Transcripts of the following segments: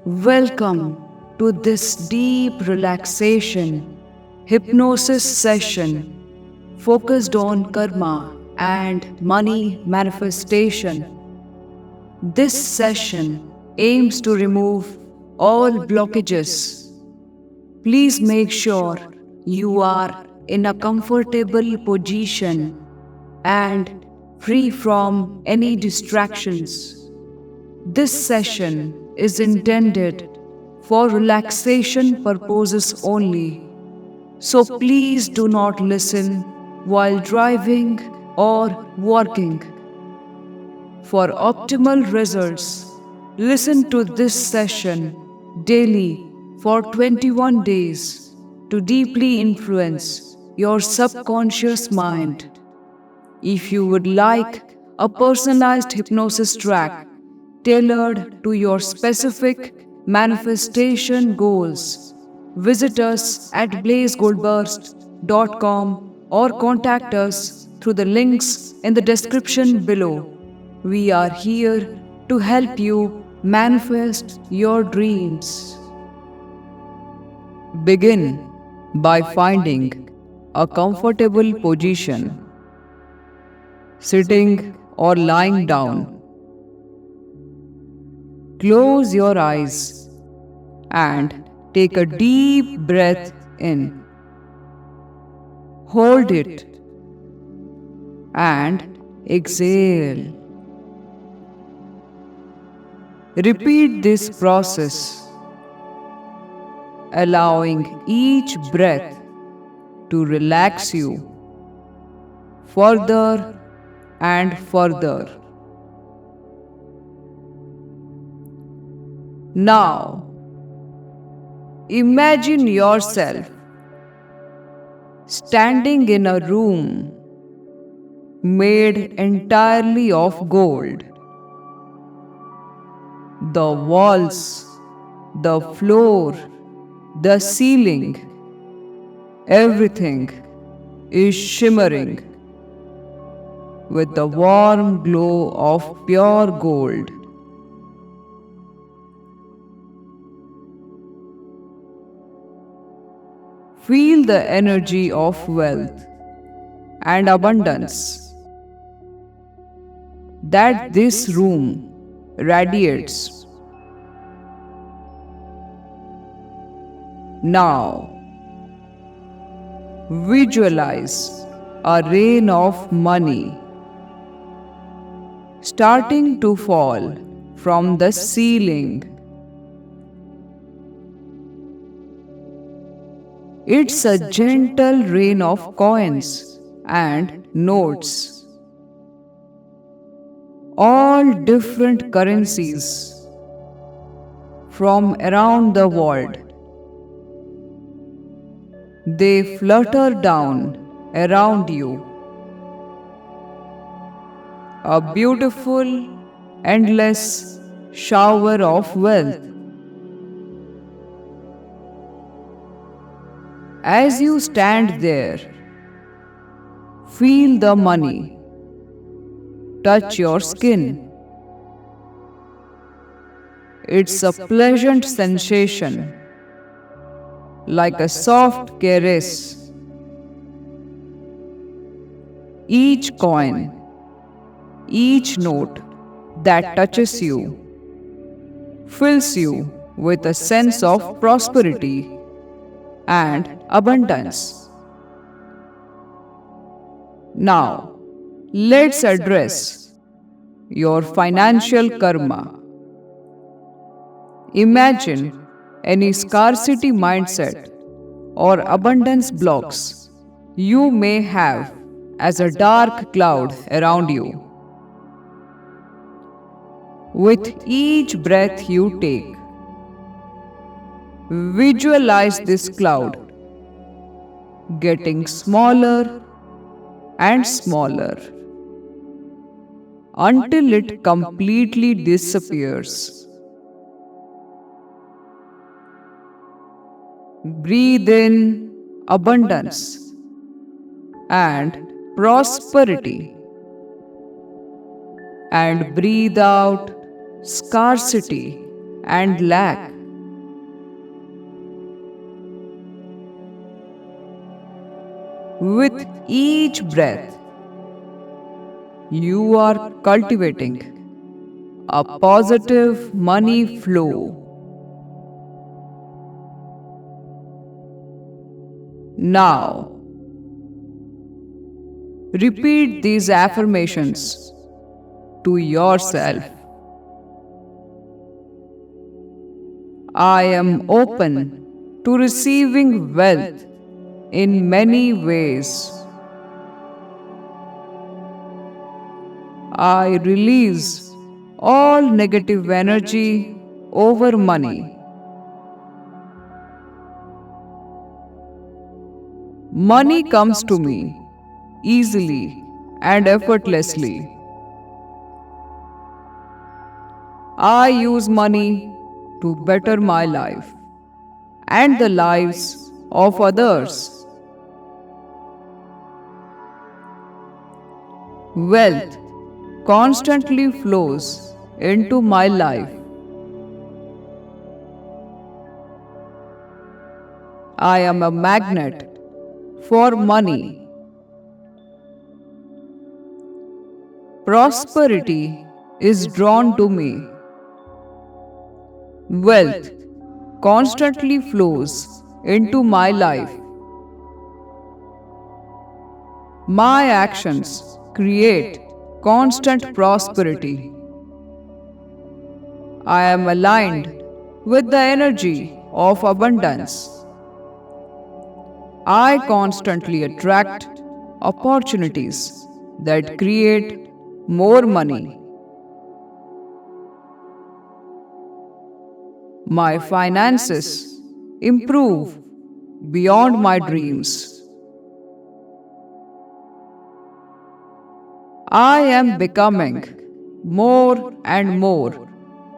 Welcome to this deep relaxation hypnosis session focused on karma and money manifestation. This session aims to remove all blockages. Please make sure you are in a comfortable position and free from any distractions. This session is intended for relaxation purposes only, so please do not listen while driving or working. For optimal results, listen to this session daily for 21 days to deeply influence your subconscious mind. If you would like a personalized hypnosis track tailored to your specific manifestation goals, visit us at blazegoldburst.com or contact us through the links in the description below. We are here to help you manifest your dreams. Begin by finding a comfortable position, sitting or lying down. Close your eyes and take a deep breath in. Hold it and exhale. Repeat this process, allowing each breath to relax you further and further. Now, imagine yourself standing in a room made entirely of gold. The walls, the floor, the ceiling, everything is shimmering with the warm glow of pure gold. Feel the energy of wealth and abundance that this room radiates. Now, visualize a rain of money starting to fall from the ceiling. It's a gentle rain of coins and notes, all different currencies from around the world. They flutter down around you. A beautiful, endless shower of wealth. As you stand there, feel the money touch your skin. It's a pleasant sensation, like a soft caress. Each coin, each note that touches you fills you with a sense of prosperity and abundance. Now, let's address your financial karma. Imagine any scarcity mindset or abundance blocks you may have as a dark cloud around you. With each breath you take, visualize this cloud getting smaller and smaller until it completely disappears. Breathe in abundance and prosperity, and breathe out scarcity and lack. With each breath, you are cultivating a positive money flow. Now, repeat these affirmations to yourself. I am open to receiving wealth in many ways. I release all negative energy over money. Money comes to me easily and effortlessly. I use money to better my life and the lives of others. Wealth constantly flows into my life. I am a magnet for money. Prosperity is drawn to me. Wealth constantly flows into my life. My actions create constant prosperity. I am aligned with the energy of abundance. I constantly attract opportunities that create more money. My finances improve beyond my dreams. I am becoming more and more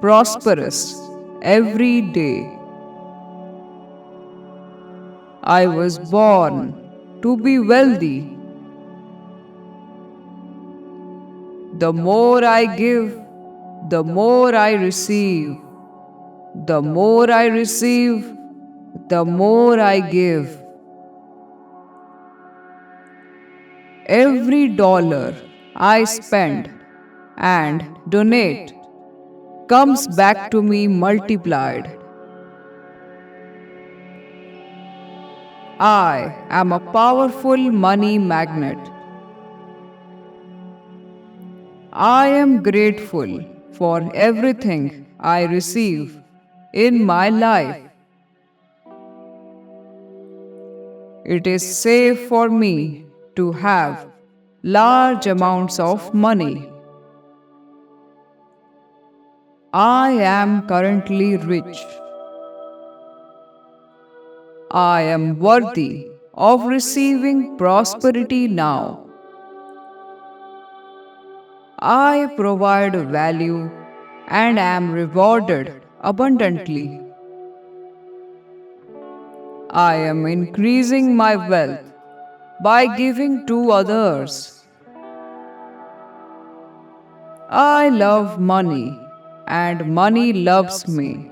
prosperous every day. I was born to be wealthy. The more I give, the more I receive. The more I receive, the more I give. Every dollar I spend and donate comes back to me multiplied. I am a powerful money magnet. I am grateful for everything I receive in my life. It is safe for me to have large amounts of money. I am currently rich. I am worthy of receiving prosperity now. I provide value and am rewarded abundantly. I am increasing my wealth by giving to others. I love money and money loves me.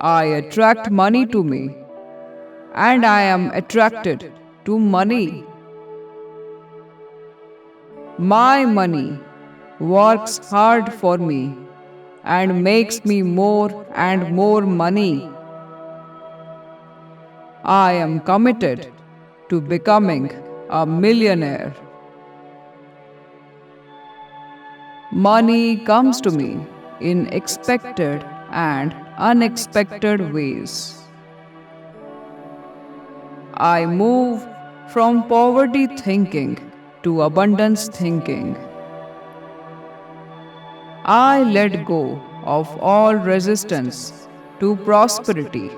I attract money to me and I am attracted to money. My money works hard for me and makes me more and more money. I am committed to becoming a millionaire. Money comes to me in expected and unexpected ways. I move from poverty thinking to abundance thinking. I let go of all resistance to prosperity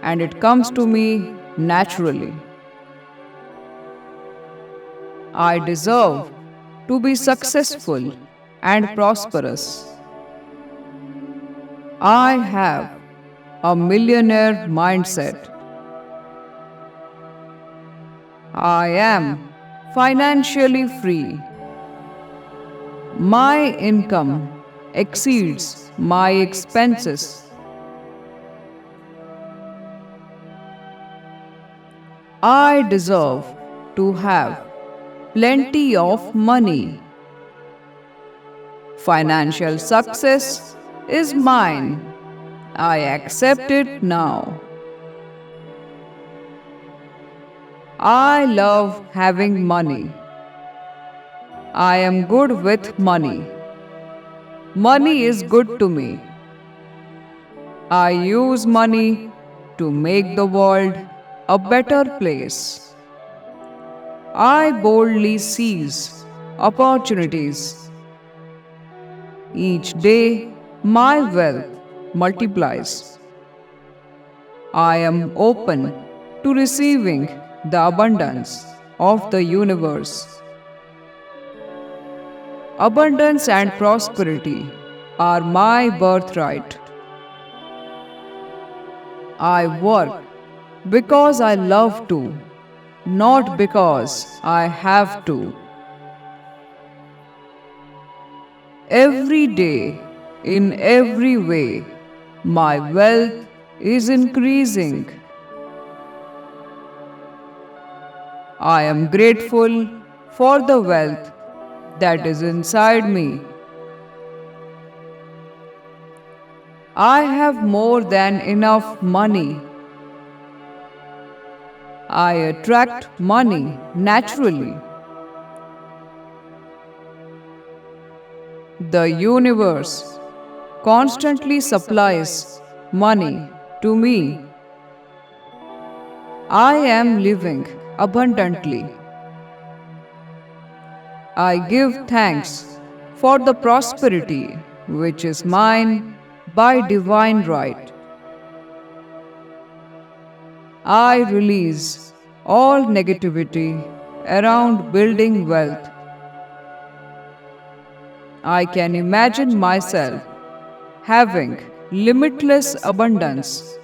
and it comes to me naturally. I deserve to be successful and prosperous. I have a millionaire mindset. I am financially free. My income exceeds my expenses. I deserve to have plenty of money. Financial success is mine. I accept it now. I love having money. I am good with money. Money is good to me. I use money to make the world a better place. I boldly seize opportunities. Each day, my wealth multiplies. I am open to receiving the abundance of the universe. Abundance and prosperity are my birthright. I work because I love to, not because I have to. Every day, in every way, my wealth is increasing. I am grateful for the wealth that is inside me. I have more than enough money. I attract money naturally. The universe constantly supplies money to me. I am living abundantly. I give thanks for the prosperity which is mine by divine right. I release all negativity around building wealth. I can imagine myself having limitless abundance.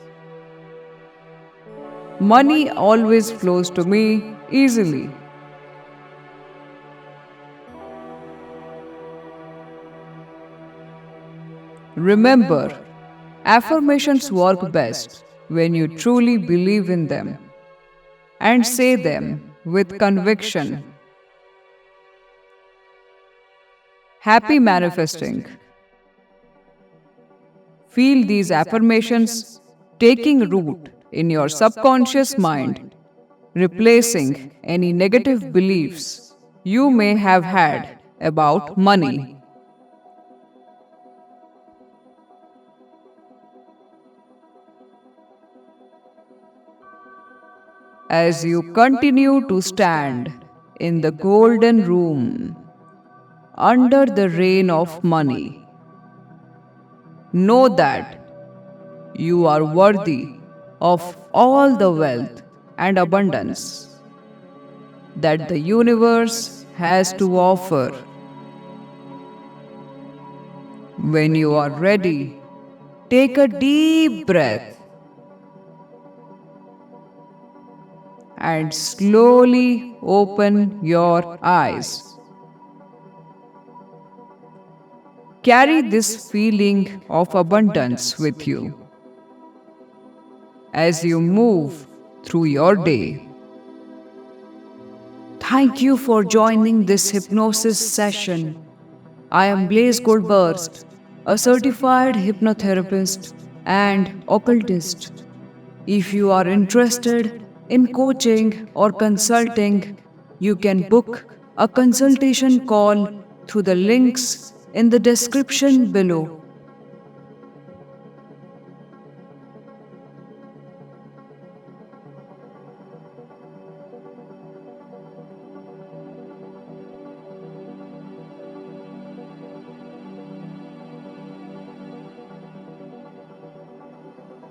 Money always flows to me easily. Remember, affirmations work best when you truly believe in them and say them with conviction. Happy manifesting. Feel these affirmations taking root in your subconscious mind, replacing any negative beliefs you may have had about money. As you continue to stand in the golden room under the rain of money, know that you are worthy of all the wealth and abundance that the universe has to offer. When you are ready, take a deep breath and slowly open your eyes. Carry this feeling of abundance with you as you move through your day. Thank you for joining this hypnosis session. I am Blaze Goldburst, a certified hypnotherapist and occultist. If you are interested in coaching or consulting, you can book a consultation call through the links in the description below.